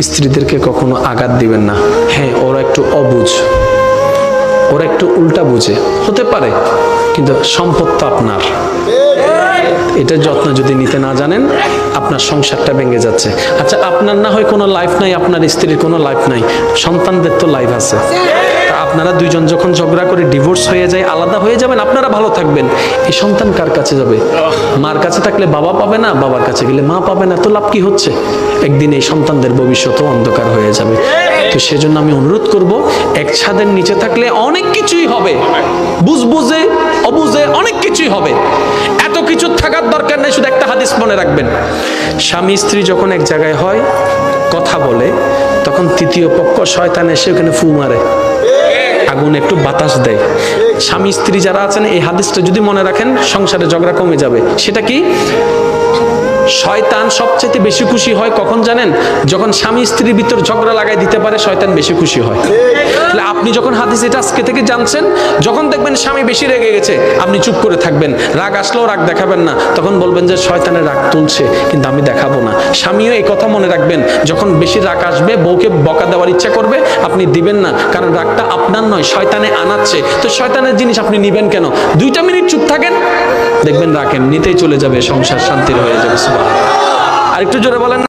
স্ত্রীদেরকে কখনো আঘাত দিবেন না। হ্যাঁ, ওরা একটু অবুঝ, ওরা একটু উল্টা বুঝে হতে পারে, কিন্তু সম্পদ তো আপনার। এটার যত্ন যদি নিতে না জানেন, আপনার সংসারটা ভেঙে যাচ্ছে। আচ্ছা, আপনার না হয় কোনো লাইফ নাই, আপনার স্ত্রীর কোনো লাইফ নাই, সন্তানদের তো লাইফ আছে। তা আপনারা দুইজন যখন ঝগড়া করে ডিভোর্স হয়ে যায়, আলাদা হয়ে যাবেন, আপনারা ভালো থাকবেন, এই সন্তান কার কাছে যাবে? মার কাছে থাকলে বাবা পাবে না, বাবার কাছে গেলে মা পাবে না, তো লাভ কি হচ্ছে? একদিন এই সন্তানদের ভবিষ্যৎ অন্ধকার হয়ে যাবে। তো সেজন্য আমি অনুরোধ করব, এক ছাদের নিচে থাকলে অনেক কিছুই হবে, বুঝে অবুঝে অনেক কিছুই হবে। এত কিছু থাকার দরকার নেই, শুধু একটা হাদিস মনে রাখবেন, স্বামী স্ত্রী যখন এক জায়গায় হয়, কথা বলে, তখন তৃতীয় পক্ষ শয়তান এসে ওখানে ফু মারে, আগুন একটু বাতাস দেয়। স্বামী স্ত্রী যারা আছেন, এই হাদিসটা যদি মনে রাখেন, সংসারে ঝগড়া কমে যাবে। সেটা কি? শয়তান সবচেয়ে বেশি খুশি হয় কখন জানেন? যখন স্বামী স্ত্রীর ভিতর ঝগড়া লাগাই দিতে পারে, শয়তান বেশি খুশি হয়। তাহলে আপনি যখন হাদিস এটা আজকে থেকে জানছেন, যখন দেখবেন স্বামী বেশি রেগে গেছে, আপনি চুপ করে থাকবেন, রাগ আসলেও রাগ দেখাবেন না, তখন বলবেন যে শয়তানের রাগ তুলছে, কিন্তু আমি দেখাবো না। স্বামীও এই কথা মনে রাখবেন, যখন বেশি রাগ আসবে, বউকে বকা দেওয়ার ইচ্ছা করবে, আপনি দিবেন না, কারণ রাগটা আপনার নয়, শয়তানে আনাচ্ছে। তো শয়তানের জিনিস আপনি নিবেন কেন? 2টা মিনিট চুপ থাকেন, দেখবেন রাগ এমনিতেই চলে যাবে, সংসার শান্তির হয়ে যাবে। আর একটু জোরে বলেন।